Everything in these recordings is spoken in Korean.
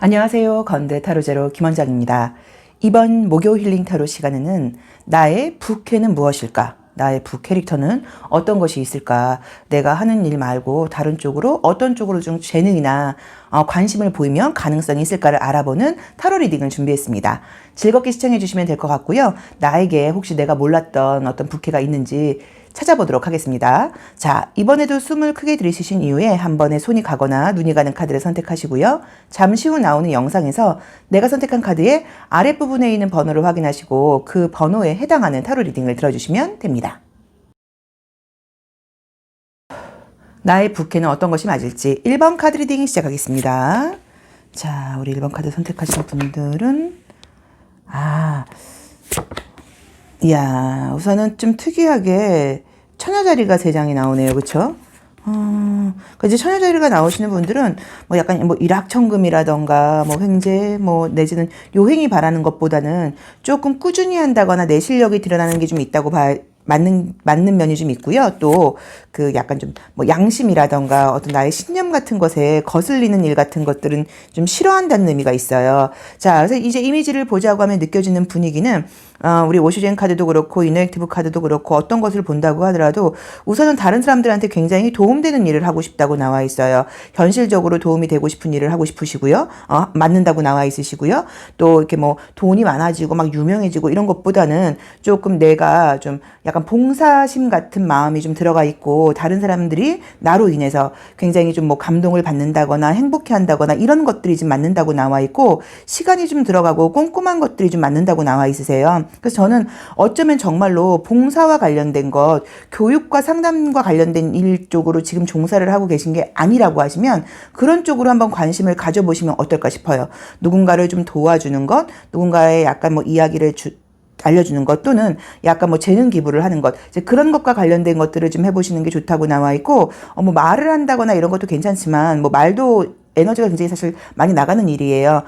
안녕하세요. 건대 타로제로 김원장입니다. 이번 목요 힐링 타로 시간에는 나의 부캐는 무엇일까? 나의 부캐릭터는 어떤 것이 있을까? 내가 하는 일 말고 다른 쪽으로 어떤 쪽으로 좀 재능이나 관심을 보이면 가능성이 있을까를 알아보는 타로 리딩을 준비했습니다. 즐겁게 시청해 주시면 될 것 같고요. 나에게 혹시 내가 몰랐던 어떤 부캐가 있는지 찾아보도록 하겠습니다. 자, 이번에도 숨을 크게 들이쉬신 이후에 한 번에 손이 가거나 눈이 가는 카드를 선택하시고요. 잠시 후 나오는 영상에서 내가 선택한 카드의 아랫부분에 있는 번호를 확인하시고 그 번호에 해당하는 타로 리딩을 들어주시면 됩니다. 나의 부캐는 어떤 것이 맞을지 1번 카드 리딩 시작하겠습니다. 자, 우리 1번 카드 선택하신 분들은 이야, 우선은 좀 특이하게 처녀자리가 3장이 나오네요. 그쵸? 이제 처녀자리가 나오시는 분들은 뭐 약간 뭐 일확천금이라던가 뭐 횡재 뭐 내지는 요행이 바라는 것보다는 조금 꾸준히 한다거나 내 실력이 드러나는 게 좀 있다고 맞는 면이 좀 있고요. 또 그 약간 좀 뭐 양심이라던가 어떤 나의 신념 같은 것에 거슬리는 일 같은 것들은 좀 싫어한다는 의미가 있어요. 자, 그래서 이제 이미지를 보자고 하면 느껴지는 분위기는 우리 오슈젠 카드도 그렇고 이너액티브 카드도 그렇고 어떤 것을 본다고 하더라도 우선은 다른 사람들한테 굉장히 도움되는 일을 하고 싶다고 나와 있어요. 현실적으로 도움이 되고 싶은 일을 하고 싶으시고요. 맞는다고 나와 있으시고요. 또 이렇게 뭐 돈이 많아지고 막 유명해지고 이런 것보다는 조금 내가 좀 약간 봉사심 같은 마음이 좀 들어가 있고 다른 사람들이 나로 인해서 굉장히 좀 뭐 감동을 받는다거나 행복해 한다거나 이런 것들이 좀 맞는다고 나와 있고 시간이 좀 들어가고 꼼꼼한 것들이 좀 맞는다고 나와 있으세요. 그래서 저는 어쩌면 정말로 봉사와 관련된 것, 교육과 상담과 관련된 일 쪽으로 지금 종사를 하고 계신 게 아니라고 하시면 그런 쪽으로 한번 관심을 가져보시면 어떨까 싶어요. 누군가를 좀 도와주는 것, 누군가의 약간 뭐 이야기를 알려주는 것 또는 약간 뭐 재능 기부를 하는 것 이제 그런 것과 관련된 것들을 좀 해보시는 게 좋다고 나와 있고 뭐 말을 한다거나 이런 것도 괜찮지만 뭐 말도 에너지가 굉장히 사실 많이 나가는 일이에요.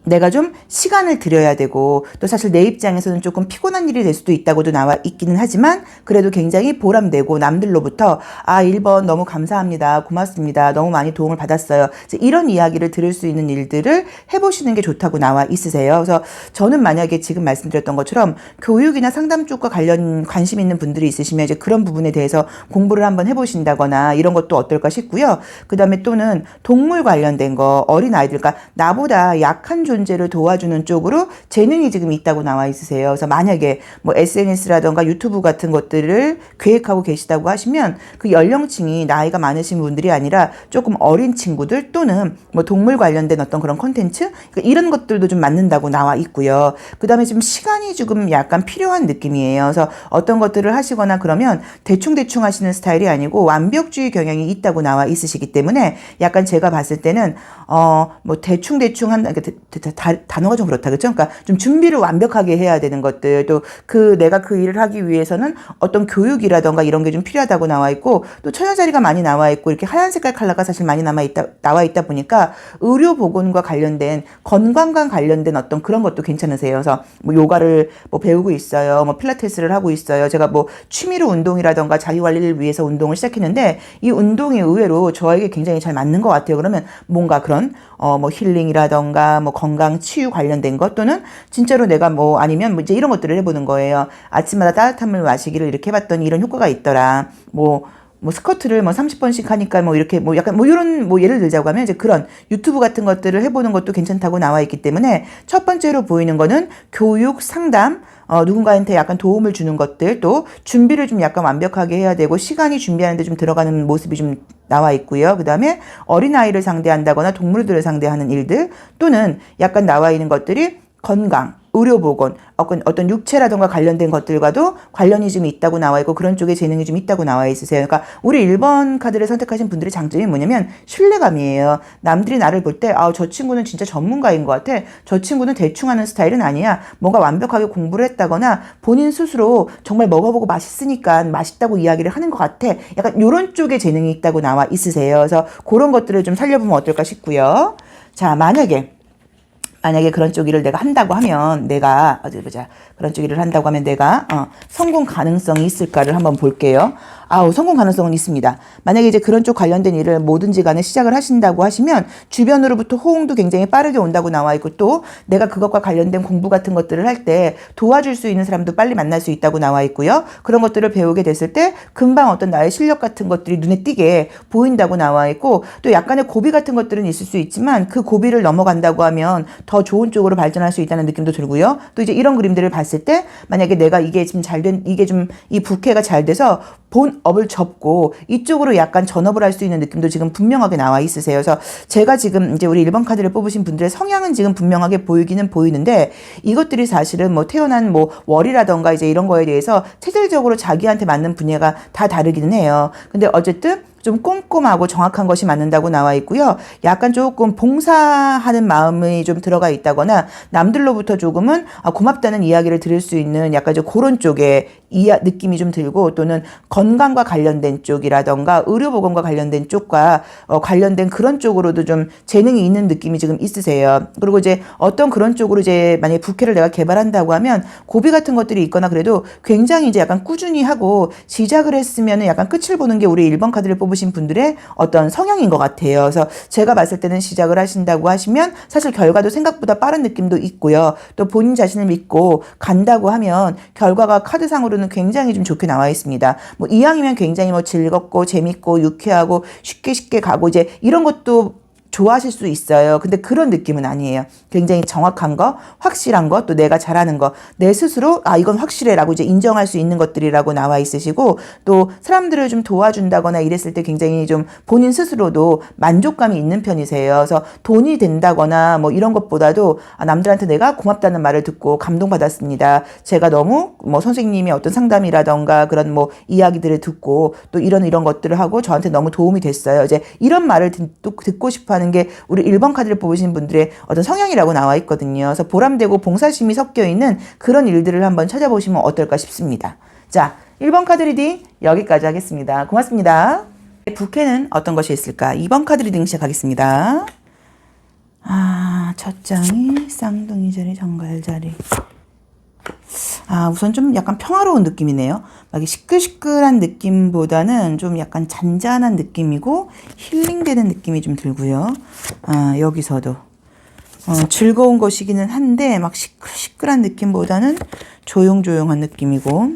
내가 좀 시간을 들여야 되고 또 사실 내 입장에서는 조금 피곤한 일이 될 수도 있다고도 나와 있기는 하지만 그래도 굉장히 보람되고 남들로부터 1번 너무 감사합니다. 고맙습니다. 너무 많이 도움을 받았어요. 이런 이야기를 들을 수 있는 일들을 해보시는 게 좋다고 나와 있으세요. 그래서 저는 만약에 지금 말씀드렸던 것처럼 교육이나 상담 쪽과 관심 있는 분들이 있으시면 이제 그런 부분에 대해서 공부를 한번 해보신다거나 이런 것도 어떨까 싶고요. 그 다음에 또는 동물 관련된 거 어린아이들 그러니까 나보다 약한 존재를 도와주는 쪽으로 재능이 지금 있다고 나와 있으세요. 그래서 만약에 뭐 SNS라던가 유튜브 같은 것들을 계획하고 계시다고 하시면 그 연령층이 나이가 많으신 분들이 아니라 조금 어린 친구들 또는 뭐 동물 관련된 어떤 그런 콘텐츠 그러니까 이런 것들도 좀 맞는다고 나와 있고요. 그 다음에 좀 시간이 조금 약간 필요한 느낌이에요. 그래서 어떤 것들을 하시거나 그러면 대충대충 하시는 스타일이 아니고 완벽주의 경향이 있다고 나와 있으시기 때문에 약간 제가 봤을 때는 뭐 대충대충 단어가 좀 그렇다 그렇죠? 그러니까 좀 준비를 완벽하게 해야 되는 것들 또 내가 그 일을 하기 위해서는 어떤 교육이라던가 이런 게 좀 필요하다고 나와 있고 또 처녀자리가 많이 나와 있고 이렇게 하얀 색깔 컬러가 사실 많이 나와 있다 보니까 의료보건과 관련된 건강과 관련된 어떤 그런 것도 괜찮으세요. 그래서 뭐 요가를 뭐 배우고 있어요. 뭐 필라테스를 하고 있어요. 제가 뭐 취미로 운동이라던가 자기관리를 위해서 운동을 시작했는데 이 운동이 의외로 저에게 굉장히 잘 맞는 것 같아요. 그러면 뭔가 그런 뭐 힐링이라던가 뭐 건강 치유 관련된 것 또는 진짜로 내가 뭐 아니면 뭐 이제 이런 것들을 해보는 거예요. 아침마다 따뜻한 물 마시기를 이렇게 해봤더니 이런 효과가 있더라. 뭐 스쿼트를 뭐 30번씩 하니까 뭐 이렇게 뭐 약간 뭐 이런 뭐 예를 들자고 하면 이제 그런 유튜브 같은 것들을 해보는 것도 괜찮다고 나와 있기 때문에 첫 번째로 보이는 거는 교육 상담 누군가한테 약간 도움을 주는 것들 또 준비를 좀 약간 완벽하게 해야 되고 시간이 준비하는데 좀 들어가는 모습이 좀 나와 있고요. 그 다음에 어린아이를 상대한다거나 동물들을 상대하는 일들 또는 약간 나와 있는 것들이 건강, 의료보건, 어떤 육체라든가 관련된 것들과도 관련이 좀 있다고 나와 있고 그런 쪽에 재능이 좀 있다고 나와 있으세요. 그러니까 우리 1번 카드를 선택하신 분들의 장점이 뭐냐면 신뢰감이에요. 남들이 나를 볼 때 저 친구는 진짜 전문가인 것 같아. 저 친구는 대충 하는 스타일은 아니야. 뭔가 완벽하게 공부를 했다거나 본인 스스로 정말 먹어보고 맛있으니까 맛있다고 이야기를 하는 것 같아. 약간 이런 쪽에 재능이 있다고 나와 있으세요. 그래서 그런 것들을 좀 살려보면 어떨까 싶고요. 자, 만약에 그런 쪽 일을 내가 한다고 하면 그런 쪽 일을 한다고 하면 내가 성공 가능성이 있을까를 한번 볼게요. 성공 가능성은 있습니다. 만약에 이제 그런 쪽 관련된 일을 뭐든지 간에 시작을 하신다고 하시면 주변으로부터 호응도 굉장히 빠르게 온다고 나와 있고, 또 내가 그것과 관련된 공부 같은 것들을 할 때 도와줄 수 있는 사람도 빨리 만날 수 있다고 나와 있고요. 그런 것들을 배우게 됐을 때 금방 어떤 나의 실력 같은 것들이 눈에 띄게 보인다고 나와 있고, 또 약간의 고비 같은 것들은 있을 수 있지만 그 고비를 넘어간다고 하면 더 좋은 쪽으로 발전할 수 있다는 느낌도 들고요. 또 이제 이런 그림들을 봤을 때 만약에 내가 이게 좀 이게 좀 이 부캐가 잘 돼서 본업을 접고 이쪽으로 약간 전업을 할 수 있는 느낌도 지금 분명하게 나와 있으세요. 그래서 제가 지금 이제 우리 1번 카드를 뽑으신 분들의 성향은 지금 분명하게 보이기는 보이는데, 이것들이 사실은 뭐 태어난 뭐 월이라던가 이제 이런 거에 대해서 체질적으로 자기한테 맞는 분야가 다 다르기는 해요. 근데 어쨌든 좀 꼼꼼하고 정확한 것이 맞는다고 나와 있고요. 약간 조금 봉사하는 마음이 좀 들어가 있다거나 남들로부터 조금은 고맙다는 이야기를 들을 수 있는 약간 좀 그런 쪽의 느낌이 좀 들고, 또는 건강과 관련된 쪽이라던가 의료보건과 관련된 쪽과 관련된 그런 쪽으로도 좀 재능이 있는 느낌이 지금 있으세요. 그리고 이제 어떤 그런 쪽으로 이제 만약에 부캐를 내가 개발한다고 하면 고비 같은 것들이 있거나 그래도 굉장히 이제 약간 꾸준히 하고 시작을 했으면 약간 끝을 보는 게 우리 1번 카드를 뽑으신 분들의 어떤 성향인 것 같아요. 그래서 제가 봤을 때는 시작을 하신다고 하시면 사실 결과도 생각보다 빠른 느낌도 있고요. 또 본인 자신을 믿고 간다고 하면 결과가 카드상으로는 굉장히 좀 좋게 나와 있습니다. 뭐 이왕이면 굉장히 뭐 즐겁고 재밌고 유쾌하고 쉽게 가고 이제 이런 것도 좋아하실 수 있어요. 근데 그런 느낌은 아니에요. 굉장히 정확한 거, 확실한 거, 또 내가 잘하는 거, 내 스스로 이건 확실해라고 이제 인정할 수 있는 것들이라고 나와 있으시고, 또 사람들을 좀 도와준다거나 이랬을 때 굉장히 좀 본인 스스로도 만족감이 있는 편이세요. 그래서 돈이 된다거나 뭐 이런 것보다도 남들한테 내가 고맙다는 말을 듣고 감동받았습니다. 제가 너무 뭐 선생님이 어떤 상담이라던가 그런 뭐 이야기들을 듣고 또 이런 것들을 하고 저한테 너무 도움이 됐어요. 이제 이런 말을 듣고 싶어하는 게 우리 1번 카드를 뽑으신 분들의 어떤 성향이라고 나와 있거든요. 그래서 보람되고 봉사심이 섞여 있는 그런 일들을 한번 찾아보시면 어떨까 싶습니다. 자, 1번 카드 리딩 여기까지 하겠습니다. 고맙습니다. 부캐는 어떤 것이 있을까? 2번 카드 리딩 시작하겠습니다. 첫 장이 쌍둥이 자리, 정갈 자리. 우선 좀 약간 평화로운 느낌이네요. 막 시끌시끌한 느낌보다는 좀 약간 잔잔한 느낌이고 힐링되는 느낌이 좀 들고요. 여기서도 즐거운 것이기는 한데 막 시끌시끌한 느낌보다는 조용조용한 느낌이고.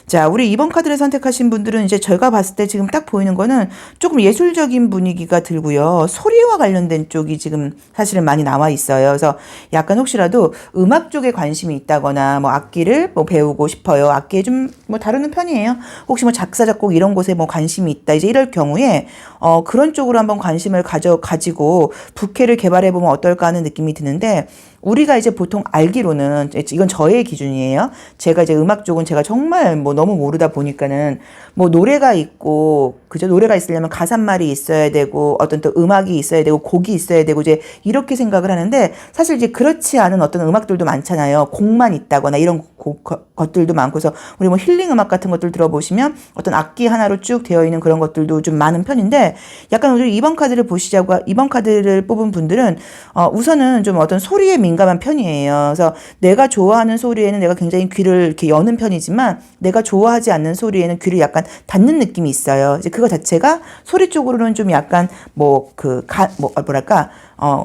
자, 우리 2번 카드를 선택하신 분들은 이제 저희가 봤을 때 지금 딱 보이는 거는 조금 예술적인 분위기가 들고요. 소리와 관련된 쪽이 지금 사실은 많이 나와 있어요. 그래서 약간 혹시라도 음악 쪽에 관심이 있다거나 뭐 악기를 뭐 배우고 싶어요. 악기에 좀 뭐 다루는 편이에요. 혹시 뭐 작사, 작곡 이런 곳에 뭐 관심이 있다. 이제 이럴 경우에 그런 쪽으로 한번 관심을 가지고 부캐를 개발해 보면 어떨까 하는 느낌이 드는데, 우리가 이제 보통 알기로는, 이건 저의 기준이에요. 제가 이제 음악 쪽은 제가 정말 뭐 너무 모르다 보니까는 뭐 노래가 있고, 그죠? 노래가 있으려면 가사말이 있어야 되고, 어떤 또 음악이 있어야 되고, 곡이 있어야 되고, 이제 이렇게 생각을 하는데, 사실 이제 그렇지 않은 어떤 음악들도 많잖아요. 곡만 있다거나 이런 것들도 많고, 그래서 우리 뭐 힐링 음악 같은 것들 들어보시면 어떤 악기 하나로 쭉 되어 있는 그런 것들도 좀 많은 편인데, 약간 우리 2번 카드를 보시자고, 2번 카드를 뽑은 분들은 우선은 좀 어떤 소리에 민감한 편이에요. 그래서 내가 좋아하는 소리에는 내가 굉장히 귀를 이렇게 여는 편이지만, 내가 좋아하지 않는 소리에는 귀를 약간 닫는 느낌이 있어요. 이제 그거 자체가 소리 쪽으로는 좀 약간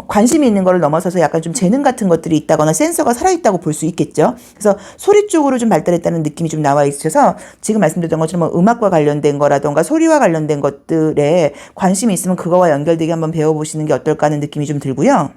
관심이 있는 거를 넘어서서 약간 좀 재능 같은 것들이 있다거나 센서가 살아있다고 볼 수 있겠죠. 그래서 소리 쪽으로 좀 발달했다는 느낌이 좀 나와 있어서, 지금 말씀드렸던 것처럼 뭐 음악과 관련된 거라던가 소리와 관련된 것들에 관심이 있으면 그거와 연결되게 한번 배워보시는 게 어떨까 하는 느낌이 좀 들고요.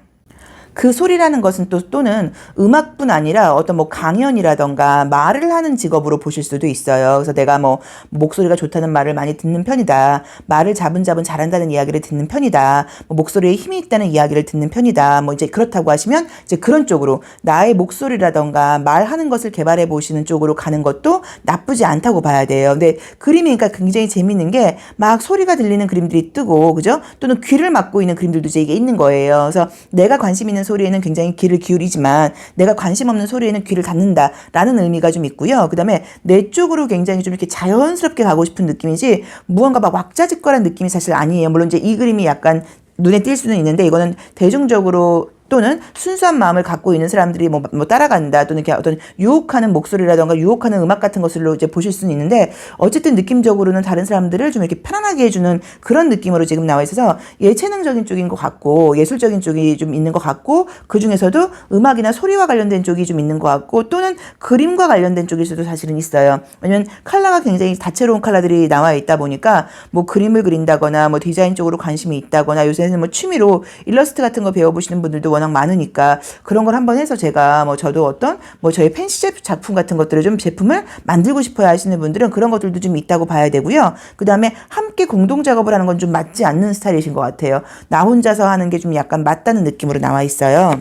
그 소리라는 것은 또는 음악뿐 아니라 어떤 뭐 강연이라던가 말을 하는 직업으로 보실 수도 있어요. 그래서 내가 뭐 목소리가 좋다는 말을 많이 듣는 편이다. 말을 자분자분 잘한다는 이야기를 듣는 편이다. 뭐 목소리에 힘이 있다는 이야기를 듣는 편이다. 뭐 이제 그렇다고 하시면 이제 그런 쪽으로 나의 목소리라던가 말하는 것을 개발해 보시는 쪽으로 가는 것도 나쁘지 않다고 봐야 돼요. 근데 그림이 그러니까 굉장히 재밌는 게 막 소리가 들리는 그림들이 뜨고, 그죠? 또는 귀를 막고 있는 그림들도 이제 이게 있는 거예요. 그래서 내가 관심 있는 소리에는 굉장히 귀를 기울이지만 내가 관심 없는 소리에는 귀를 닫는다라는 의미가 좀 있고요. 그다음에 내 쪽으로 굉장히 좀 이렇게 자연스럽게 가고 싶은 느낌이지 무언가 막 왁자지껄한 느낌이 사실 아니에요. 물론 이제 이 그림이 약간 눈에 띌 수는 있는데, 이거는 대중적으로 또는 순수한 마음을 갖고 있는 사람들이 뭐 따라간다, 또는 이렇게 어떤 유혹하는 목소리라던가 유혹하는 음악 같은 것으로 이제 보실 수는 있는데, 어쨌든 느낌적으로는 다른 사람들을 좀 이렇게 편안하게 해주는 그런 느낌으로 지금 나와 있어서 예체능적인 쪽인 것 같고, 예술적인 쪽이 좀 있는 것 같고, 그 중에서도 음악이나 소리와 관련된 쪽이 좀 있는 것 같고, 또는 그림과 관련된 쪽일 수도 사실은 있어요. 왜냐면 컬러가 굉장히 다채로운 컬러들이 나와 있다 보니까 뭐 그림을 그린다거나 뭐 디자인 쪽으로 관심이 있다거나, 요새는 뭐 취미로 일러스트 같은 거 배워보시는 분들도 워낙 많으니까 그런 걸 한번 해서 제가 뭐 저도 어떤 뭐 저의 팬시 작품 같은 것들을 좀 제품을 만들고 싶어야 하시는 분들은 그런 것들도 좀 있다고 봐야 되고요. 그 다음에 함께 공동 작업을 하는 건 좀 맞지 않는 스타일이신 것 같아요. 나 혼자서 하는 게 좀 약간 맞다는 느낌으로 나와 있어요.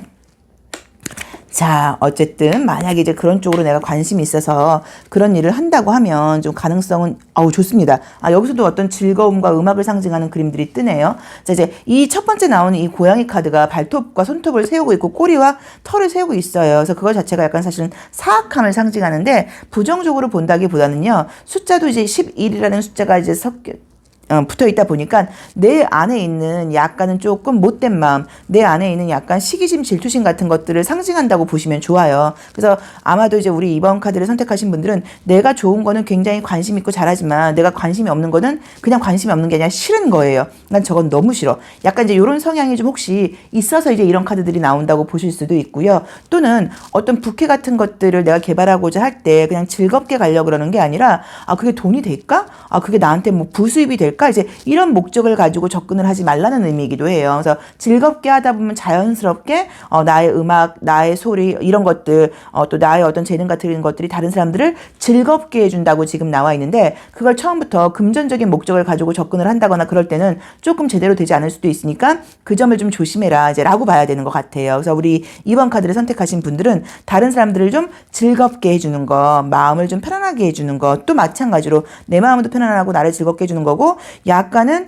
자, 어쨌든 만약에 이제 그런 쪽으로 내가 관심이 있어서 그런 일을 한다고 하면 좀 가능성은 좋습니다. 여기서도 어떤 즐거움과 음악을 상징하는 그림들이 뜨네요. 자, 이제 이 첫 번째 나오는 이 고양이 카드가 발톱과 손톱을 세우고 있고 꼬리와 털을 세우고 있어요. 그래서 그거 자체가 약간 사실은 사악함을 상징하는데, 부정적으로 본다기보다는요, 숫자도 이제 11이라는 숫자가 이제 붙어 있다 보니까 내 안에 있는 약간은 조금 못된 마음, 내 안에 있는 약간 시기심, 질투심 같은 것들을 상징한다고 보시면 좋아요. 그래서 아마도 이제 우리 2번 카드를 선택하신 분들은 내가 좋은 거는 굉장히 관심 있고 잘하지만 내가 관심이 없는 거는 그냥 관심이 없는 게 아니라 싫은 거예요. 난 저건 너무 싫어. 약간 이제 이런 성향이 좀 혹시 있어서 이제 이런 카드들이 나온다고 보실 수도 있고요. 또는 어떤 부캐 같은 것들을 내가 개발하고자 할 때 그냥 즐겁게 가려고 그러는 게 아니라, 그게 돈이 될까? 그게 나한테 뭐 부수입이 될까? 이제 이런 목적을 가지고 접근을 하지 말라는 의미이기도 해요. 그래서 즐겁게 하다 보면 자연스럽게 나의 음악, 나의 소리, 이런 것들, 또 나의 어떤 재능 같은 것들이 다른 사람들을 즐겁게 해준다고 지금 나와 있는데, 그걸 처음부터 금전적인 목적을 가지고 접근을 한다거나 그럴 때는 조금 제대로 되지 않을 수도 있으니까 그 점을 좀 조심해라 이제 라고 봐야 되는 것 같아요. 그래서 우리 2번 카드를 선택하신 분들은 다른 사람들을 좀 즐겁게 해주는 거, 마음을 좀 편안하게 해주는 거, 또 마찬가지로 내 마음도 편안하고 나를 즐겁게 해주는 거고, 약간은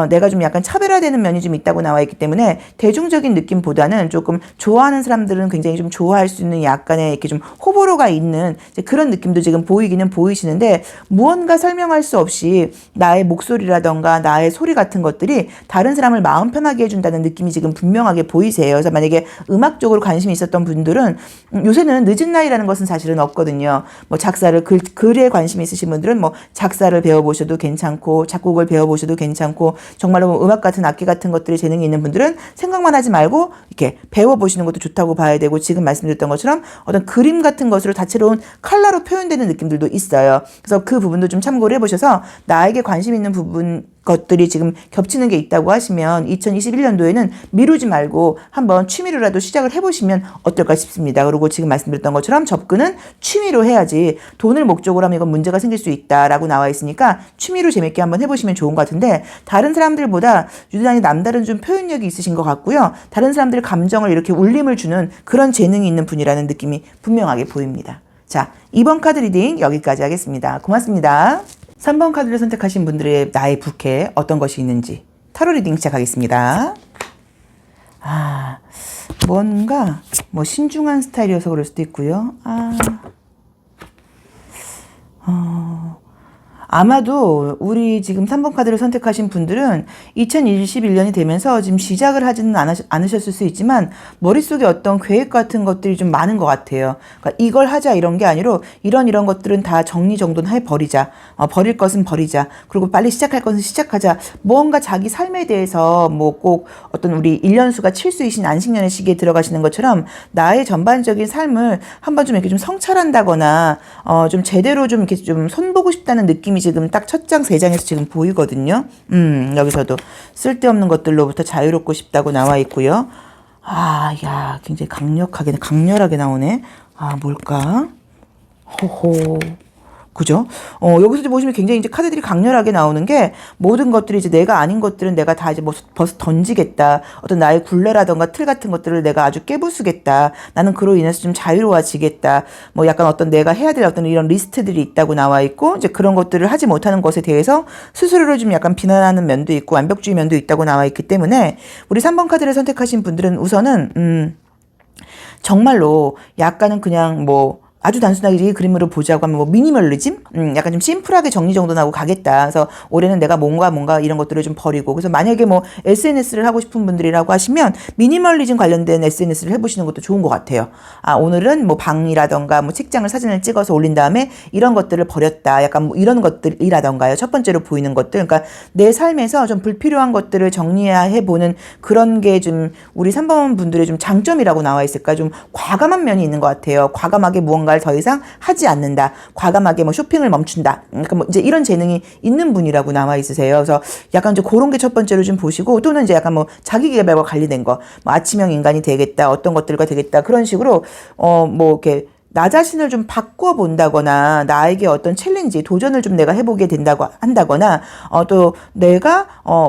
내가 좀 약간 차별화되는 면이 좀 있다고 나와 있기 때문에 대중적인 느낌보다는 조금 좋아하는 사람들은 굉장히 좀 좋아할 수 있는 약간의 이렇게 좀 호불호가 있는 이제 그런 느낌도 지금 보이기는 보이시는데, 무언가 설명할 수 없이 나의 목소리라던가 나의 소리 같은 것들이 다른 사람을 마음 편하게 해준다는 느낌이 지금 분명하게 보이세요. 그래서 만약에 음악 쪽으로 관심이 있었던 분들은 요새는 늦은 나이라는 것은 사실은 없거든요. 뭐 작사를 글에 관심이 있으신 분들은 뭐 작사를 배워보셔도 괜찮고, 작곡을 배워보셔도 괜찮고, 정말로 뭐 음악 같은 악기 같은 것들이 재능이 있는 분들은 생각만 하지 말고 이렇게 배워보시는 것도 좋다고 봐야 되고, 지금 말씀드렸던 것처럼 어떤 그림 같은 것으로 다채로운 컬러로 표현되는 느낌들도 있어요. 그래서 그 부분도 좀 참고를 해보셔서 나에게 관심 있는 부분 것들이 지금 겹치는 게 있다고 하시면 2021년도에는 미루지 말고 한번 취미로라도 시작을 해보시면 어떨까 싶습니다. 그리고 지금 말씀드렸던 것처럼 접근은 취미로 해야지 돈을 목적으로 하면 이건 문제가 생길 수 있다라고 나와 있으니까 취미로 재밌게 한번 해보시면 좋은 것 같은데, 다른 사람들보다 유난히 남다른 좀 표현력이 있으신 것 같고요. 다른 사람들의 감정을 이렇게 울림을 주는 그런 재능이 있는 분이라는 느낌이 분명하게 보입니다. 자, 2번 카드 리딩 여기까지 하겠습니다. 고맙습니다. 3번 카드를 선택하신 분들의 나의 부캐 어떤 것이 있는지 타로 리딩 시작하겠습니다. 뭔가 뭐 신중한 스타일이어서 그럴 수도 있고요. 아마도 우리 지금 3번 카드를 선택하신 분들은 2021년이 되면서 지금 시작을 하지는 않으셨을 수 있지만 머릿속에 어떤 계획 같은 것들이 좀 많은 것 같아요. 그러니까 이걸 하자 이런 게 아니라 이런 것들은 다 정리정돈해 버리자. 버릴 것은 버리자. 그리고 빨리 시작할 것은 시작하자. 뭔가 자기 삶에 대해서 뭐 꼭 어떤 우리 1년수가 칠수이신 안식년의 시기에 들어가시는 것처럼 나의 전반적인 삶을 한번 좀 이렇게 좀 성찰한다거나 좀 제대로 좀 이렇게 좀 손보고 싶다는 느낌이 지금 딱 첫 장, 세 장에서 지금 보이거든요. 여기서도 쓸데없는 것들로부터 자유롭고 싶다고 나와 있고요. 야, 굉장히 강렬하게 나오네. 뭘까? 호호. 그죠? 여기서 보시면 굉장히 이제 카드들이 강렬하게 나오는 게, 모든 것들이 이제 내가 아닌 것들은 내가 다 이제 뭐 벌써 던지겠다. 어떤 나의 굴레라던가 틀 같은 것들을 내가 아주 깨부수겠다. 나는 그로 인해서 좀 자유로워지겠다. 뭐 약간 어떤 내가 해야 될 어떤 이런 리스트들이 있다고 나와 있고, 이제 그런 것들을 하지 못하는 것에 대해서 스스로를 좀 약간 비난하는 면도 있고 완벽주의 면도 있다고 나와 있기 때문에, 우리 3번 카드를 선택하신 분들은 우선은 정말로 약간은 그냥 뭐 아주 단순하게 이 그림으로 보자고 하면 뭐 미니멀리즘? 약간 좀 심플하게 정리정돈하고 가겠다. 그래서 올해는 내가 뭔가 이런 것들을 좀 버리고. 그래서 만약에 뭐 SNS를 하고 싶은 분들이라고 하시면 미니멀리즘 관련된 SNS를 해보시는 것도 좋은 것 같아요. 아, 오늘은 뭐 방이라던가 뭐 책장을 사진을 찍어서 올린 다음에 이런 것들을 버렸다. 약간 뭐 이런 것들이라던가요. 첫 번째로 보이는 것들. 그러니까 내 삶에서 좀 불필요한 것들을 정리해보는 그런 게 좀 우리 3번 분들의 좀 장점이라고 나와 있을까? 좀 과감한 면이 있는 것 같아요. 과감하게 무언가를 더 이상 하지 않는다. 과감하게 뭐 쇼핑을 멈춘다. 그러니까 뭐 이제 이런 재능이 있는 분이라고 나와 있으세요. 그래서 약간 이제 그런 게 첫 번째로 좀 보시고 또는 이제 약간 뭐 자기 개발과 관련된 거, 뭐 아침형 인간이 되겠다. 어떤 것들과 되겠다. 그런 식으로 뭐 이렇게 나 자신을 좀 바꿔본다거나 나에게 어떤 챌린지, 도전을 좀 내가 해보게 된다고 한다거나 또 내가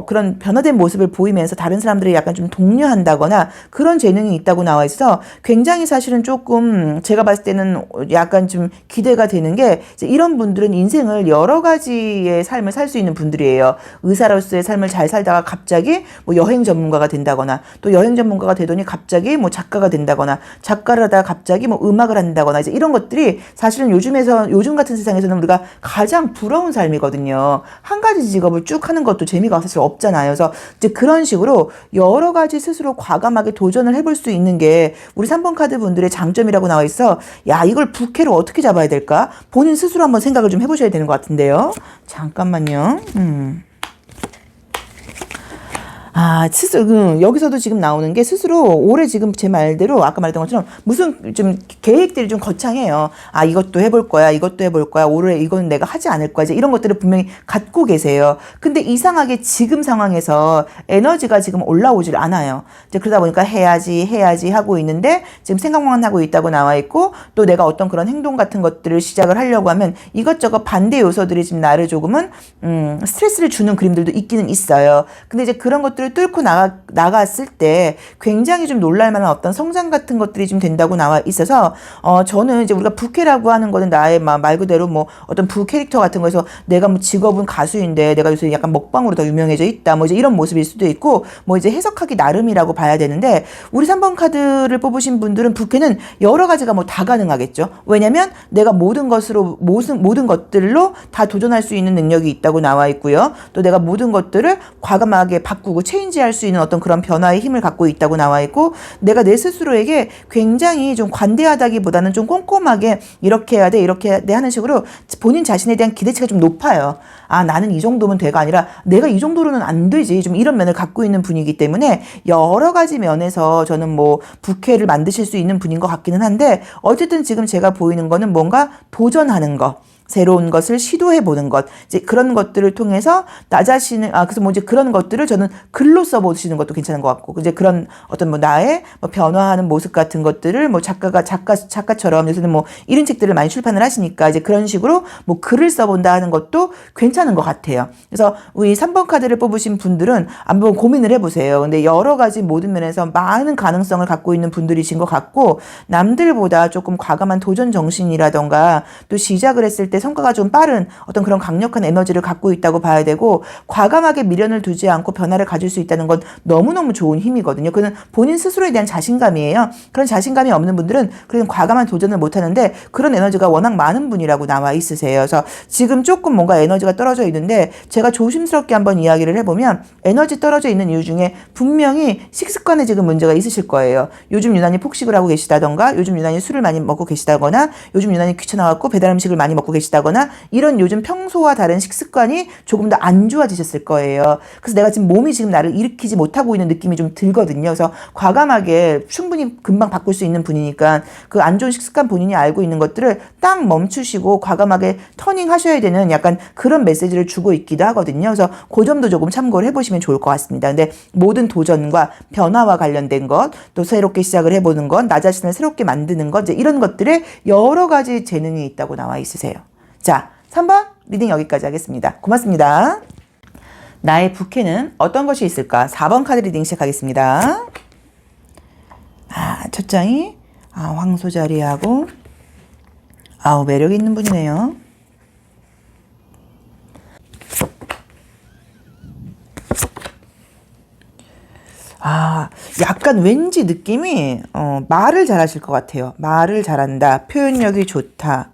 그런 변화된 모습을 보이면서 다른 사람들이 약간 좀 독려한다거나 그런 재능이 있다고 나와 있어서 굉장히 사실은 조금 제가 봤을 때는 약간 좀 기대가 되는 게 이제 이런 분들은 인생을 여러 가지의 삶을 살 수 있는 분들이에요. 의사로서의 삶을 잘 살다가 갑자기 뭐 여행 전문가가 된다거나 또 여행 전문가가 되더니 갑자기 뭐 작가가 된다거나 작가를 하다가 갑자기 뭐 음악을 한다거나 이제 이런 것들이 사실은 요즘 같은 세상에서는 우리가 가장 부러운 삶이거든요. 한 가지 직업을 쭉 하는 것도 재미가 사실 없잖아요. 그래서 이제 그런 식으로 여러 가지 스스로 과감하게 도전을 해볼 수 있는 게 우리 3번 카드 분들의 장점이라고 나와 있어. 야, 이걸 부캐로 어떻게 잡아야 될까? 본인 스스로 한번 생각을 좀 해보셔야 되는 것 같은데요. 잠깐만요. 아, 스스로, 여기서도 지금 나오는 게 스스로 올해 지금 제 말대로 아까 말했던 것처럼 무슨 좀 계획들이 좀 거창해요. 아, 이것도 해볼 거야. 이것도 해볼 거야. 올해 이건 내가 하지 않을 거야. 이제 이런 것들을 분명히 갖고 계세요. 근데 이상하게 지금 상황에서 에너지가 지금 올라오질 않아요. 이제 그러다 보니까 해야지 하고 있는데 지금 생각만 하고 있다고 나와 있고 또 내가 어떤 그런 행동 같은 것들을 시작을 하려고 하면 이것저것 반대 요소들이 지금 나를 조금은, 스트레스를 주는 그림들도 있기는 있어요. 근데 이제 그런 것들을 뚫고 나갔을 때 굉장히 좀 놀랄만한 어떤 성장 같은 것들이 좀 된다고 나와 있어서 저는 이제 우리가 부캐라고 하는 거는 나의 말 그대로 뭐 어떤 부캐릭터 같은 거에서 내가 뭐 직업은 가수인데 내가 요새 약간 먹방으로 더 유명해져 있다 뭐 이제 이런 모습일 수도 있고 뭐 이제 해석하기 나름이라고 봐야 되는데 우리 3번 카드를 뽑으신 분들은 부캐는 여러 가지가 뭐 다 가능하겠죠. 왜냐면 내가 모든 것들로 다 도전할 수 있는 능력이 있다고 나와 있고요. 또 내가 모든 것들을 과감하게 바꾸고 체인지할 수 있는 어떤 그런 변화의 힘을 갖고 있다고 나와 있고 내가 내 스스로에게 굉장히 좀 관대하다기보다는 좀 꼼꼼하게 이렇게 해야 돼 이렇게 해야 돼 하는 식으로 본인 자신에 대한 기대치가 좀 높아요. 아, 나는 이 정도면 돼가 아니라 내가 이 정도로는 안 되지 좀 이런 면을 갖고 있는 분이기 때문에 여러 가지 면에서 저는 뭐 부캐를 만드실 수 있는 분인 것 같기는 한데 어쨌든 지금 제가 보이는 거는 뭔가 도전하는 거 새로운 것을 시도해보는 것, 이제 그런 것들을 통해서 나 자신을, 그래서 뭐 이제 그런 것들을 저는 글로 써보시는 것도 괜찮은 것 같고, 이제 그런 어떤 뭐 나의 뭐 변화하는 모습 같은 것들을 뭐 작가처럼 요새는 뭐 이런 책들을 많이 출판을 하시니까 이제 그런 식으로 뭐 글을 써본다 하는 것도 괜찮은 것 같아요. 그래서 우리 3번 카드를 뽑으신 분들은 한번 고민을 해보세요. 근데 여러 가지 모든 면에서 많은 가능성을 갖고 있는 분들이신 것 같고, 남들보다 조금 과감한 도전 정신이라던가 또 시작을 했을 때 성과가 좀 빠른 어떤 그런 강력한 에너지를 갖고 있다고 봐야 되고 과감하게 미련을 두지 않고 변화를 가질 수 있다는 건 너무너무 좋은 힘이거든요. 그는 본인 스스로에 대한 자신감이에요. 그런 자신감이 없는 분들은 그런 과감한 도전을 못 하는데 그런 에너지가 워낙 많은 분이라고 나와 있으세요. 그래서 지금 조금 뭔가 에너지가 떨어져 있는데 제가 조심스럽게 한번 이야기를 해보면 에너지 떨어져 있는 이유 중에 분명히 식습관에 지금 문제가 있으실 거예요. 요즘 유난히 폭식을 하고 계시다던가 요즘 유난히 술을 많이 먹고 계시다거나 요즘 유난히 귀찮아갖고 배달 음식을 많이 먹고 계시다거나 이런 요즘 평소와 다른 식습관이 조금 더 안 좋아지셨을 거예요. 그래서 내가 지금 몸이 지금 나를 일으키지 못하고 있는 느낌이 좀 들거든요. 그래서 과감하게 충분히 금방 바꿀 수 있는 분이니까 그 안 좋은 식습관 본인이 알고 있는 것들을 딱 멈추시고 과감하게 터닝 하셔야 되는 약간 그런 메시지를 주고 있기도 하거든요. 그래서 그 점도 조금 참고를 해보시면 좋을 것 같습니다. 근데 모든 도전과 변화와 관련된 것, 또 새롭게 시작을 해보는 것, 나 자신을 새롭게 만드는 것, 이제 이런 것들에 여러 가지 재능이 있다고 나와 있으세요. 자, 3번 리딩 여기까지 하겠습니다. 고맙습니다. 나의 부캐는 어떤 것이 있을까? 4번 카드 리딩 시작하겠습니다. 첫 장이 황소자리하고 매력 있는 분이네요. 약간 왠지 느낌이, 말을 잘하실 것 같아요. 말을 잘한다. 표현력이 좋다.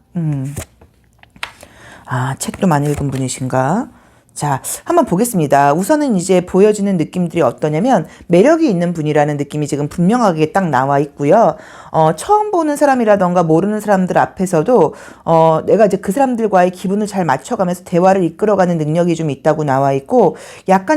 책도 많이 읽은 분이신가? 자, 한번 보겠습니다. 우선은 이제 보여지는 느낌들이 어떠냐면 매력이 있는 분이라는 느낌이 지금 분명하게 딱 나와 있고요. 처음 보는 사람이라던가 모르는 사람들 앞에서도 내가 이제 그 사람들과의 기분을 잘 맞춰가면서 대화를 이끌어가는 능력이 좀 있다고 나와 있고,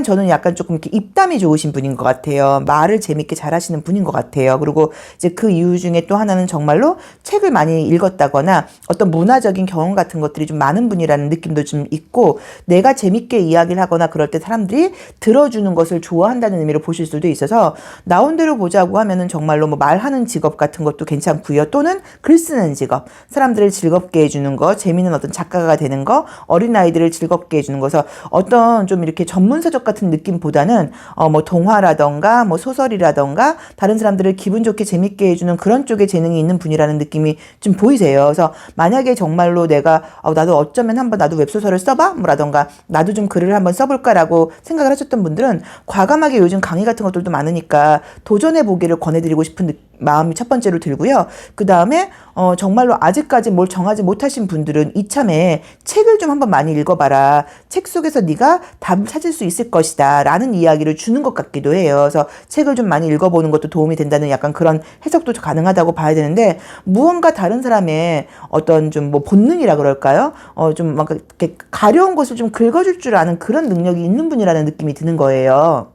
저는 약간 조금 이렇게 입담이 좋으신 분인 것 같아요. 말을 재밌게 잘하시는 분인 것 같아요. 그리고 이제 그 이유 중에 또 하나는 정말로 책을 많이 읽었다거나 어떤 문화적인 경험 같은 것들이 좀 많은 분이라는 느낌도 좀 있고, 내가 재밌게 이야기를 하거나 그럴 때 사람들이 들어주는 것을 좋아한다는 의미로 보실 수도 있어서, 나온 대로 보자고 하면은 정말로 뭐 말하는 직업 같은 것도 괜찮고요. 또는 글 쓰는 직업, 사람들을 즐겁게 해주는 거, 재미있는 어떤 작가가 되는 거, 어린아이들을 즐겁게 해주는 거서 어떤 좀 이렇게 전문서적 같은 느낌보다는 뭐 동화라던가 뭐 소설이라던가 다른 사람들을 기분 좋게 재밌게 해주는 그런 쪽에 재능이 있는 분이라는 느낌이 좀 보이세요. 그래서 만약에 정말로 내가 나도 어쩌면 한번 나도 웹소설을 써봐? 뭐라던가 나도 좀 글을 한번 써볼까라고 생각을 하셨던 분들은 과감하게 요즘 강의 같은 것들도 많으니까 도전해보기를 권해드리고 싶은 마음이 첫 번째로 들고요. 그 다음에 정말로 아직까지 뭘 정하지 못하신 분들은 이참에 책을 좀 한번 많이 읽어봐라. 책 속에서 네가 답을 찾을 수 있을 것이다 라는 이야기를 주는 것 같기도 해요. 그래서 책을 좀 많이 읽어보는 것도 도움이 된다는 약간 그런 해석도 가능하다고 봐야 되는데, 무언가 다른 사람의 어떤 좀 뭐 본능이라 그럴까요? 좀 막 이렇게 가려운 것을 좀 긁어줄 줄 아는 그런 능력이 있는 분이라는 느낌이 드는 거예요.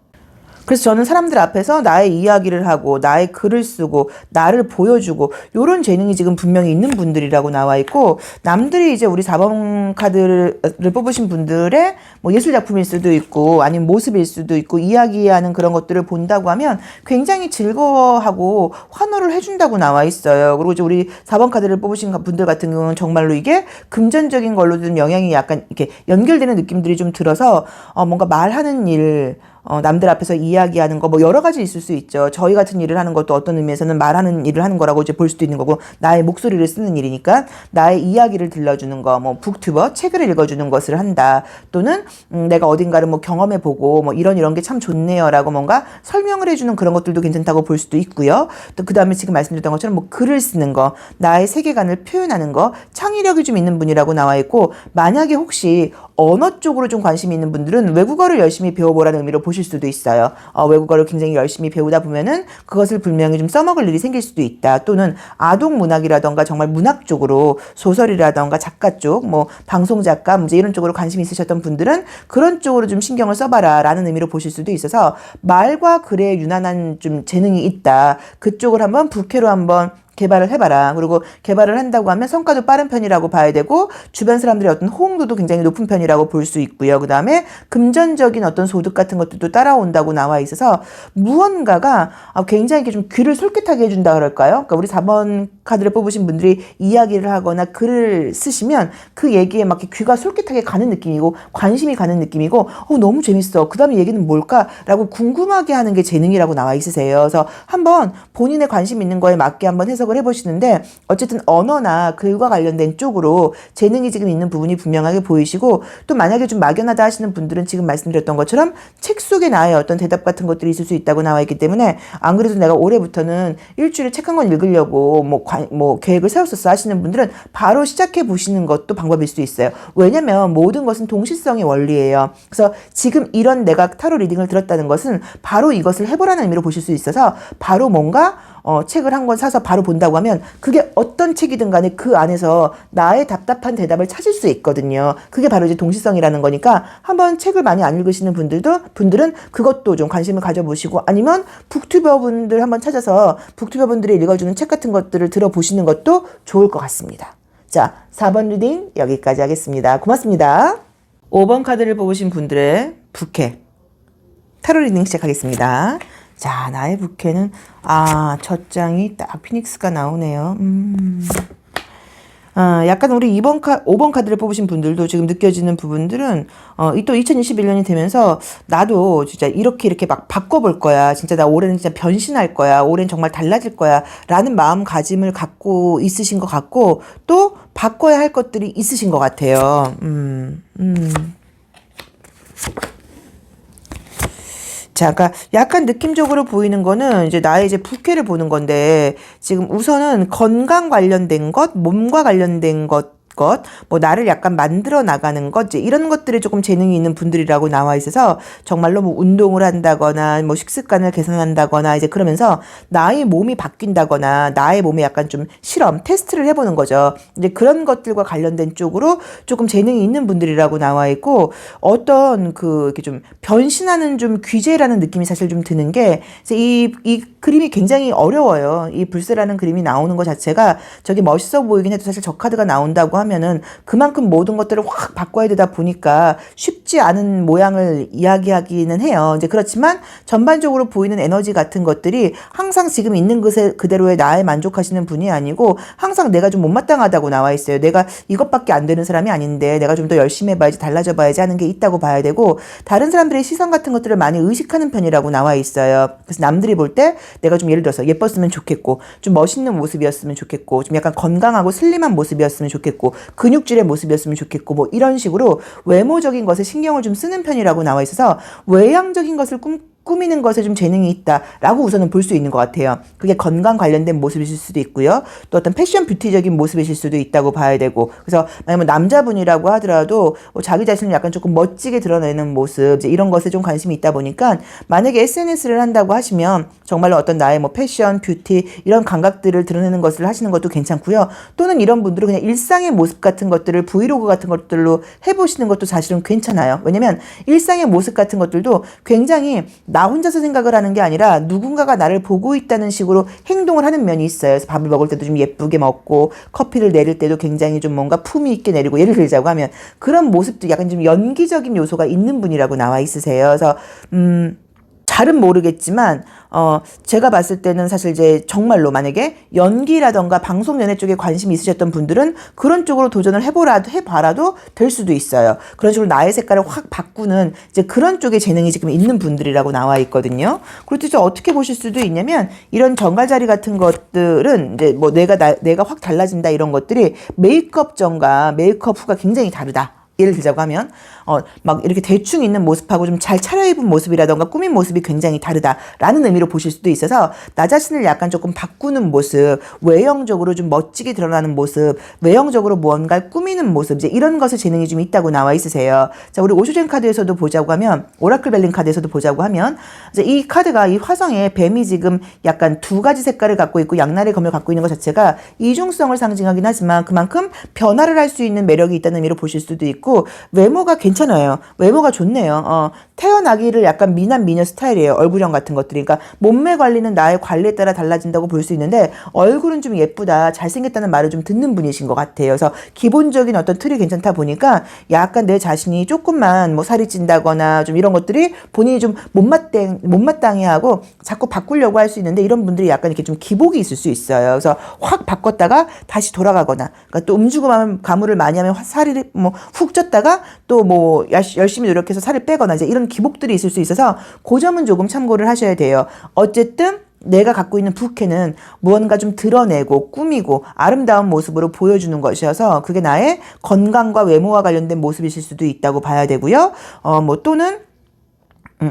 그래서 저는 사람들 앞에서 나의 이야기를 하고 나의 글을 쓰고 나를 보여주고 요런 재능이 지금 분명히 있는 분들이라고 나와 있고, 남들이 이제 우리 4번 카드를 뽑으신 분들의 뭐 예술 작품일 수도 있고 아니면 모습일 수도 있고 이야기하는 그런 것들을 본다고 하면 굉장히 즐거워하고 환호를 해준다고 나와 있어요. 그리고 이제 우리 4번 카드를 뽑으신 분들 같은 경우는 정말로 이게 금전적인 걸로 든 영향이 약간 이렇게 연결되는 느낌들이 좀 들어서 뭔가 말하는 일, 남들 앞에서 이야기하는 거 뭐 여러 가지 있을 수 있죠. 저희 같은 일을 하는 것도 어떤 의미에서는 말하는 일을 하는 거라고 이제 볼 수도 있는 거고, 나의 목소리를 쓰는 일이니까 나의 이야기를 들려주는 거, 뭐 북튜버 책을 읽어주는 것을 한다. 또는 내가 어딘가를 뭐 경험해보고 뭐 이런 게 참 좋네요라고 뭔가 설명을 해주는 그런 것들도 괜찮다고 볼 수도 있고요. 또 그 다음에 지금 말씀드렸던 것처럼 뭐 글을 쓰는 거, 나의 세계관을 표현하는 거, 창의력이 좀 있는 분이라고 나와 있고, 만약에 혹시 언어 쪽으로 좀 관심이 있는 분들은 외국어를 열심히 배워보라는 의미로 보실 수도 있어요. 외국어를 굉장히 열심히 배우다 보면은 그것을 분명히 좀 써먹을 일이 생길 수도 있다. 또는 아동 문학이라던가 정말 문학 쪽으로 소설이라던가 작가 쪽, 뭐 방송 작가, 이제 이런 쪽으로 관심이 있으셨던 분들은 그런 쪽으로 좀 신경을 써봐라 라는 의미로 보실 수도 있어서, 말과 글에 유난한 좀 재능이 있다. 그쪽을 한번 부캐로 한번 개발을 해봐라. 그리고 개발을 한다고 하면 성과도 빠른 편이라고 봐야 되고, 주변 사람들의 어떤 호응도도 굉장히 높은 편이라고 볼 수 있고요. 그 다음에 금전적인 어떤 소득 같은 것들도 따라온다고 나와 있어서 무언가가 굉장히 좀 귀를 솔깃하게 해준다 그럴까요? 그러니까 우리 4번 카드를 뽑으신 분들이 이야기를 하거나 글을 쓰시면 그 얘기에 막 귀가 솔깃하게 가는 느낌이고 관심이 가는 느낌이고, 너무 재밌어. 그 다음에 얘기는 뭘까? 라고 궁금하게 하는 게 재능이라고 나와 있으세요. 그래서 한번 본인의 관심 있는 거에 맞게 한번 해석을 해보시는데, 어쨌든 언어나 글과 관련된 쪽으로 재능이 지금 있는 부분이 분명하게 보이시고, 또 만약에 좀 막연하다 하시는 분들은 지금 말씀드렸던 것처럼 책 속에 나의 어떤 대답 같은 것들이 있을 수 있다고 나와 있기 때문에, 안 그래도 내가 올해부터는 일주일에 책 한 권 읽으려고 뭐 계획을 세웠었어 하시는 분들은 바로 시작해 보시는 것도 방법일 수 있어요. 왜냐면 모든 것은 동시성의 원리예요. 그래서 지금 이런 내가 타로 리딩을 들었다는 것은 바로 이것을 해보라는 의미로 보실 수 있어서, 바로 뭔가 책을 한 권 사서 바로 본다고 하면 그게 어떤 책이든 간에 그 안에서 나의 답답한 대답을 찾을 수 있거든요. 그게 바로 이제 동시성이라는 거니까, 한번 책을 많이 안 읽으시는 분들은 그것도 좀 관심을 가져보시고, 아니면 북튜버 분들 한번 찾아서 북튜버 분들이 읽어주는 책 같은 것들을 들어보시는 것도 좋을 것 같습니다. 자, 4번 리딩 여기까지 하겠습니다. 고맙습니다. 5번 카드를 뽑으신 분들의 부캐 타로 리딩 시작하겠습니다. 자, 나의 부캐는 첫 장이 딱 피닉스가 나오네요. 약간 우리 5번 카드를 뽑으신 분들도 지금 느껴지는 부분들은, 또 2021년이 되면서 나도 진짜 이렇게 막 바꿔볼 거야. 진짜 나 올해는 진짜 변신할 거야. 올해는 정말 달라질 거야. 라는 마음가짐을 갖고 있으신 것 같고, 또 바꿔야 할 것들이 있으신 것 같아요. 자, 그러니까 약간 느낌적으로 보이는 거는 이제 나의 이제 부캐를 보는 건데 지금 우선은 건강 관련된 것, 몸과 관련된 뭐 나를 약간 만들어 나가는 것 이제 이런 것들에 조금 재능이 있는 분들이라고 나와 있어서 정말로 뭐 운동을 한다거나 뭐 식습관을 개선한다거나 이제 그러면서 나의 몸이 바뀐다거나 나의 몸에 약간 좀 실험 테스트를 해보는 거죠. 이제 그런 것들과 관련된 쪽으로 조금 재능이 있는 분들이라고 나와 있고 어떤 그 이렇게 좀 변신하는 좀 귀재라는 느낌이 사실 좀 드는 게 이 그림이 굉장히 어려워요. 이 불새라는 그림이 나오는 것 자체가 저게 멋있어 보이긴 해도 사실 저 카드가 나온다고 하면은 그만큼 모든 것들을 확 바꿔야 되다 보니까 쉽지 않은 모양을 이야기하기는 해요. 이제 그렇지만 전반적으로 보이는 에너지 같은 것들이 항상 지금 있는 것에 그대로의 나에 만족하시는 분이 아니고 항상 내가 좀 못마땅하다고 나와 있어요. 내가 이것밖에 안 되는 사람이 아닌데 내가 좀 더 열심히 해봐야지 달라져 봐야지 하는 게 있다고 봐야 되고 다른 사람들의 시선 같은 것들을 많이 의식하는 편이라고 나와 있어요. 그래서 남들이 볼 때 내가 좀 예를 들어서 예뻤으면 좋겠고 좀 멋있는 모습이었으면 좋겠고 좀 약간 건강하고 슬림한 모습이었으면 좋겠고 근육질의 모습이었으면 좋겠고 뭐 이런 식으로 외모적인 것에 신경을 좀 쓰는 편이라고 나와 있어서 외향적인 것을 꾸미는 것에 좀 재능이 있다라고 우선은 볼 수 있는 것 같아요. 그게 건강 관련된 모습이실 수도 있고요. 또 어떤 패션 뷰티적인 모습이실 수도 있다고 봐야 되고 그래서 만약에 남자분이라고 하더라도 자기 자신을 약간 조금 멋지게 드러내는 모습 이제 이런 것에 좀 관심이 있다 보니까 만약에 SNS를 한다고 하시면 정말로 어떤 나의 뭐 패션, 뷰티 이런 감각들을 드러내는 것을 하시는 것도 괜찮고요. 또는 이런 분들은 그냥 일상의 모습 같은 것들을 브이로그 같은 것들로 해보시는 것도 사실은 괜찮아요. 왜냐면 일상의 모습 같은 것들도 굉장히 나 혼자서 생각을 하는 게 아니라 누군가가 나를 보고 있다는 식으로 행동을 하는 면이 있어요. 그래서 밥을 먹을 때도 좀 예쁘게 먹고 커피를 내릴 때도 굉장히 좀 뭔가 품위 있게 내리고 예를 들자고 하면 그런 모습도 약간 좀 연기적인 요소가 있는 분이라고 나와 있으세요. 그래서 잘은 모르겠지만 제가 봤을 때는 사실 이제 정말로 만약에 연기라던가 방송 연예 쪽에 관심이 있으셨던 분들은 그런 쪽으로 도전을 해봐라도 될 수도 있어요. 그런 식으로 나의 색깔을 확 바꾸는 이제 그런 쪽에 재능이 지금 있는 분들이라고 나와 있거든요. 그리고 또 어떻게 보실 수도 있냐면 이런 정갈자리 같은 것들은 이제 뭐 내가 확 달라진다 이런 것들이 메이크업 전과 메이크업 후가 굉장히 다르다. 예를 들자고 하면 막 이렇게 대충 있는 모습하고 좀 잘 차려입은 모습이라던가 꾸민 모습이 굉장히 다르다라는 의미로 보실 수도 있어서 나 자신을 약간 조금 바꾸는 모습, 외형적으로 좀 멋지게 드러나는 모습, 외형적으로 무언가를 꾸미는 모습 이제 이런 것에 재능이 좀 있다고 나와 있으세요. 자, 우리 오쇼젠 카드에서도 보자고 하면 오라클 벨린 카드에서도 보자고 하면 이제 이 카드가 이 화성의 뱀이 지금 약간 두 가지 색깔을 갖고 있고 양날의 검을 갖고 있는 것 자체가 이중성을 상징하긴 하지만 그만큼 변화를 할 수 있는 매력이 있다는 의미로 보실 수도 있고 외모가 괜찮아요. 외모가 좋네요. 태어나기를 약간 미남 미녀 스타일이에요. 얼굴형 같은 것들이. 그러니까 몸매 관리는 나의 관리에 따라 달라진다고 볼 수 있는데 얼굴은 좀 예쁘다, 잘생겼다는 말을 좀 듣는 분이신 것 같아요. 그래서 기본적인 어떤 틀이 괜찮다 보니까 약간 내 자신이 조금만 뭐 살이 찐다거나 좀 이런 것들이 본인이 좀 못마땅해하고 자꾸 바꾸려고 할 수 있는데 이런 분들이 약간 이렇게 좀 기복이 있을 수 있어요. 그래서 확 바꿨다가 다시 돌아가거나 그러니까 또 움직임 가물을 많이 하면 살이 뭐 훅 쪘다가 또 뭐 열심히 노력해서 살을 빼거나 이제 이런 기복들이 있을 수 있어서 그 점은 조금 참고를 하셔야 돼요. 어쨌든 내가 갖고 있는 부캐는 무언가 좀 드러내고 꾸미고 아름다운 모습으로 보여주는 것이어서 그게 나의 건강과 외모와 관련된 모습이실 수도 있다고 봐야 되고요. 뭐 또는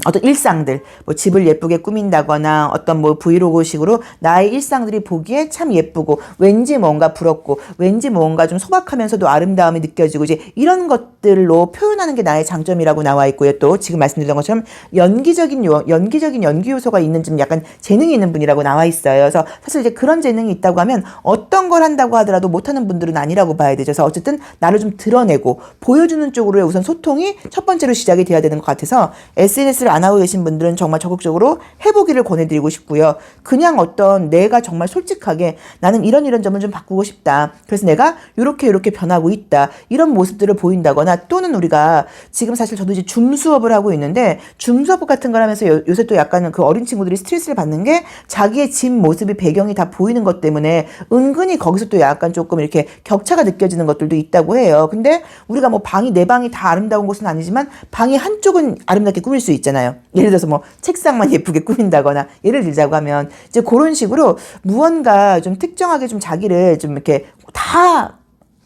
어떤 일상들, 뭐 집을 예쁘게 꾸민다거나 어떤 뭐 브이로그식으로 나의 일상들이 보기에 참 예쁘고 왠지 뭔가 부럽고 왠지 뭔가 좀 소박하면서도 아름다움이 느껴지고 이제 이런 것들로 표현하는 게 나의 장점이라고 나와 있고요. 또 지금 말씀드렸던 것처럼 연기적인 연기 요소가 있는 좀 약간 재능이 있는 분이라고 나와 있어요. 그래서 사실 이제 그런 재능이 있다고 하면 어떤 걸 한다고 하더라도 못하는 분들은 아니라고 봐야 되죠. 그래서 어쨌든 나를 좀 드러내고 보여주는 쪽으로의 우선 소통이 첫 번째로 시작이 돼야 되는 것 같아서 SNS를 안 하고 계신 분들은 정말 적극적으로 해보기를 권해드리고 싶고요. 그냥 어떤 내가 정말 솔직하게 나는 이런 점을 좀 바꾸고 싶다. 그래서 내가 이렇게 변하고 있다. 이런 모습들을 보인다거나 또는 우리가 지금 사실 저도 이제 줌 수업을 하고 있는데 줌 수업 같은 걸 하면서 요새 또 약간 그 어린 친구들이 스트레스를 받는 게 자기의 집 모습이 배경이 다 보이는 것 때문에 은근히 거기서 또 약간 조금 이렇게 격차가 느껴지는 것들도 있다고 해요. 근데 우리가 뭐 내 방이 다 아름다운 곳은 아니지만 방의 한쪽은 아름답게 꾸밀 수 있잖아요. 예를 들어서 뭐 책상만 예쁘게 꾸민다거나 예를 들자고 하면 이제 그런 식으로 무언가 좀 특정하게 좀 자기를 좀 이렇게 다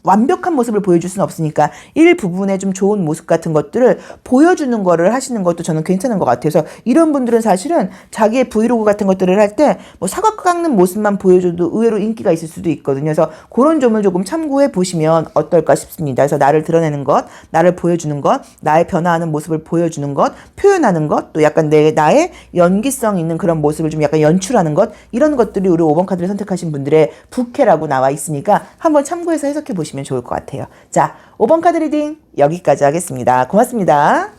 완벽한 모습을 보여줄 수는 없으니까 일부분에 좀 좋은 모습 같은 것들을 보여주는 거를 하시는 것도 저는 괜찮은 것 같아요. 그래서 이런 분들은 사실은 자기의 브이로그 같은 것들을 할 때 뭐 사과 깎는 모습만 보여줘도 의외로 인기가 있을 수도 있거든요. 그래서 그런 점을 조금 참고해 보시면 어떨까 싶습니다. 그래서 나를 드러내는 것, 나를 보여주는 것, 나의 변화하는 모습을 보여주는 것, 표현하는 것, 또 약간 나의 연기성 있는 그런 모습을 좀 약간 연출하는 것, 이런 것들이 우리 5번 카드를 선택하신 분들의 부캐라고 나와 있으니까 한번 참고해서 해석해 보시면 좋을 것 같아요. 자, 5번 카드 리딩 여기까지 하겠습니다. 고맙습니다.